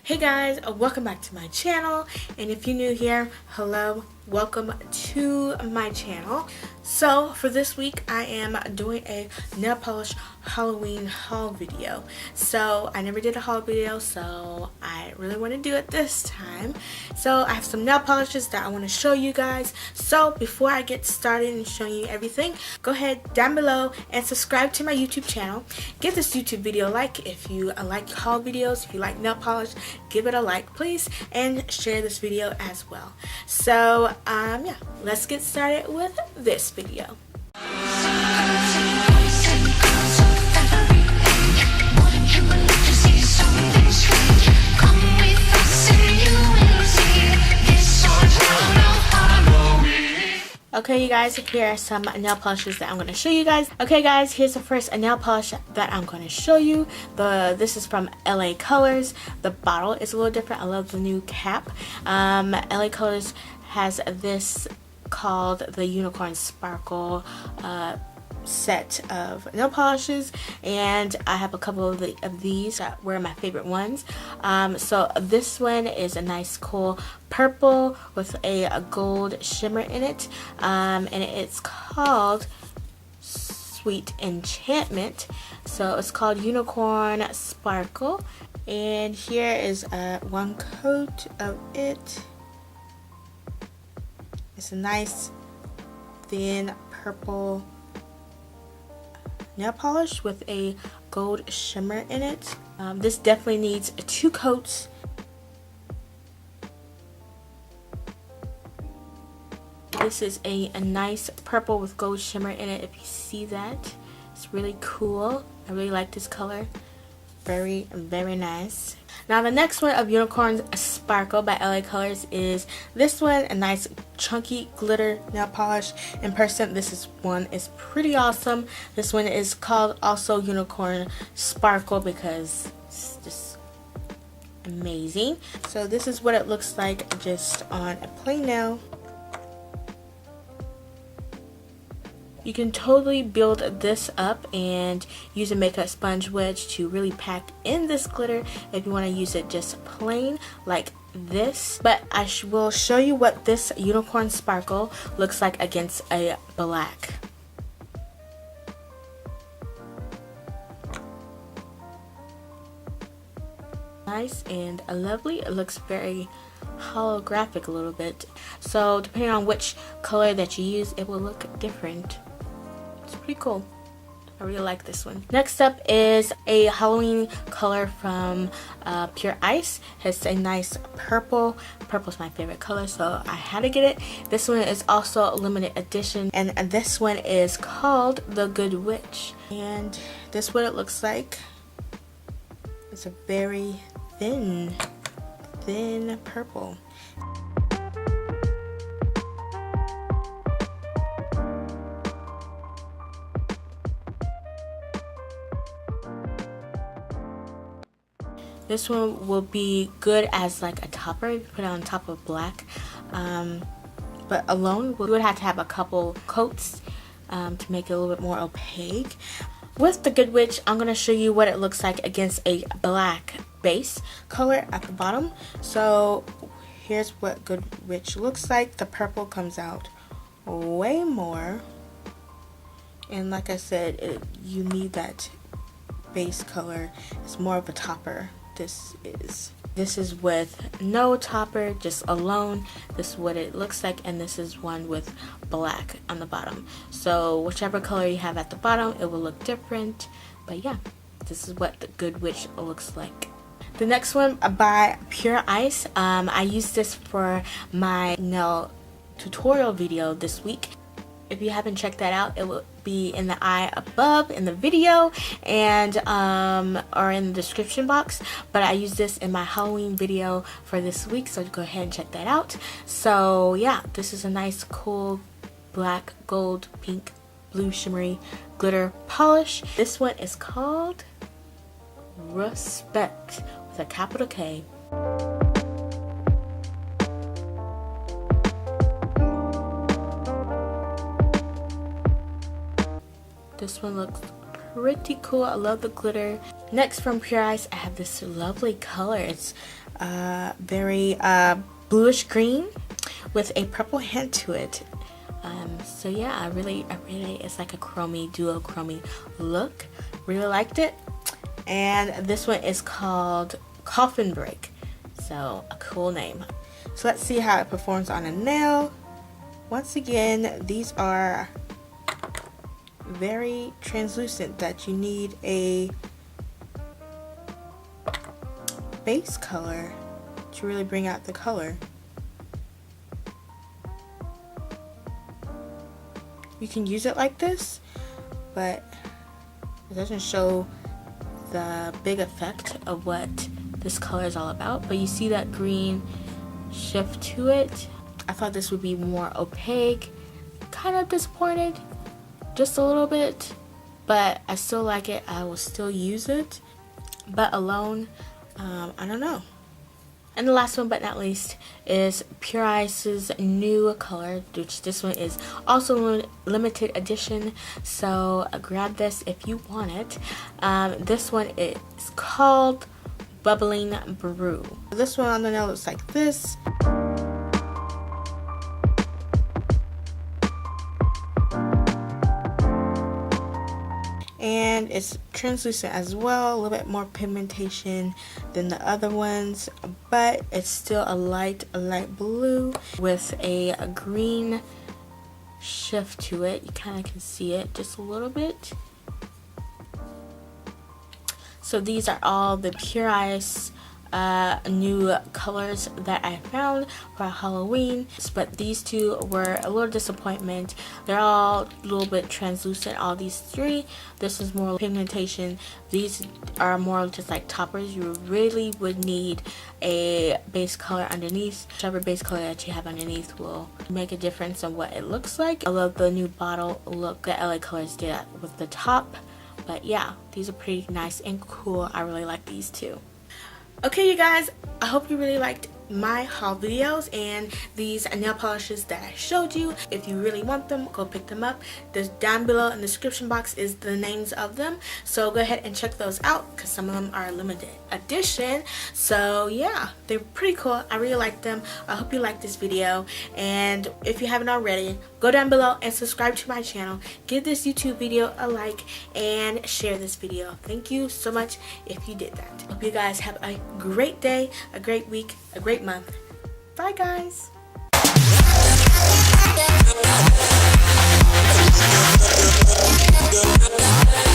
Hey guys, welcome back to my channel, and if you're new here, hello, welcome to my channel. So for this week I am doing a nail polish Halloween haul video. So I never did a haul video, so I really want to do it this time. So I have some nail polishes that I want to show you guys. So before I get started and showing you everything, go ahead down below and subscribe to my YouTube channel. Give this YouTube video a like if you like haul videos. If you like nail polish, give it a like please, and share this video as well. So yeah, let's get started with this video. Okay you guys, here are some nail polishes that I'm going to show you guys. Okay guys, here's the first nail polish that I'm going to show you. This is from LA Colors. The bottle is a little different. I love the new cap. LA Colors has this called the Unicorn Sparkle set of nail polishes, and I have a couple of these that were my favorite ones. So this one is a nice cool purple with a gold shimmer in it, and it's called Sweet Enchantment. So it's called Unicorn Sparkle, and here is one coat of it. It's a nice thin purple nail polish with a gold shimmer in it. This definitely needs 2 coats. This is a nice purple with gold shimmer in it. If you see that, it's really cool. I really like this color. Very, very nice. Now the next one of Unicorn Sparkle by LA Colors is this one, a nice chunky glitter nail polish. In person, this one is pretty awesome. This one is called also Unicorn Sparkle because it's just amazing. So this is what it looks like just on a plain nail. You can totally build this up and use a makeup sponge wedge to really pack in this glitter if you want to use it just plain like this. But I will show you what this Unicorn Sparkle looks like against a black. Nice and lovely. It looks very holographic a little bit. So depending on which color that you use, it will look different. It's pretty cool. I really like this one. Next up is a Halloween color from Pure Ice. It's a nice purple. Purple's my favorite color, so I had to get it. This one is also a limited edition, and this one is called The Good Witch. And this is what it looks like. It's a very thin purple. This one will be good as like a topper. You put it on top of black, but alone we would have to have a couple coats to make it a little bit more opaque. With the Good Witch, I'm going to show you what it looks like against a black base color at the bottom. So here's what Good Witch looks like. The purple comes out way more, and like I said, you need that base color. It's more of a topper. This is with no topper, just alone. This is what it looks like, and this is one with black on the bottom. So whichever color you have at the bottom, it will look different. But yeah, this is what the Good Witch looks like. The next one by Pure Ice. I used this for my nail tutorial video this week. If you haven't checked that out, it will be in the eye above in the video and or in the description box. But I used this in my Halloween video for this week, so go ahead and check that out. So yeah, this is a nice cool black, gold, pink, blue shimmery glitter polish. This one is called RespecK with a capital K. This one looks pretty cool. I love the glitter. Next from Pure Ice, I have this lovely color. It's very bluish green with a purple hint to it. So yeah, I really, it's like a chromey, duochrome look. Really liked it. And this one is called Coffin Break. So a cool name. So let's see how it performs on a nail. Once again, these are very translucent, that you need a base color to really bring out the color. You can use it like this, but it doesn't show the big effect of what this color is all about. But you see that green shift to it. I thought this would be more opaque. Kind of disappointed, just a little bit, but I still like it. I will still use it, but alone, I don't know. And the last one but not least is Pure Ice's new color, which this one is also limited edition, so grab this if you want it. This one is called Bubbling Brew. This one on the nail looks like this. And it's translucent as well, a little bit more pigmentation than the other ones, but it's still a light blue with a green shift to it. You kind of can see it just a little bit. So these are all the Pure Ice new colors that I found for Halloween, but these two were a little disappointment. They're all a little bit translucent, all these three. This is more pigmentation. These are more just like toppers. You really would need a base color underneath. Whichever base color that you have underneath will make a difference on what it looks like. I love the new bottle look that LA Colors did with the top, but yeah, these are pretty nice and cool. I really like these two. Okay, you guys, I hope you really liked my haul videos and these nail polishes that I showed you. If you really want them, go pick them up. There's down below in the description box is the names of them, so go ahead and check those out because some of them are limited edition. So yeah, they're pretty cool. I really like them. I hope you liked this video, and if you haven't already, go down below and subscribe to my channel. Give this YouTube video a like and share this video. Thank you so much if you did that. Hope you guys have a great day, a great week, a great month. Bye guys. Yeah.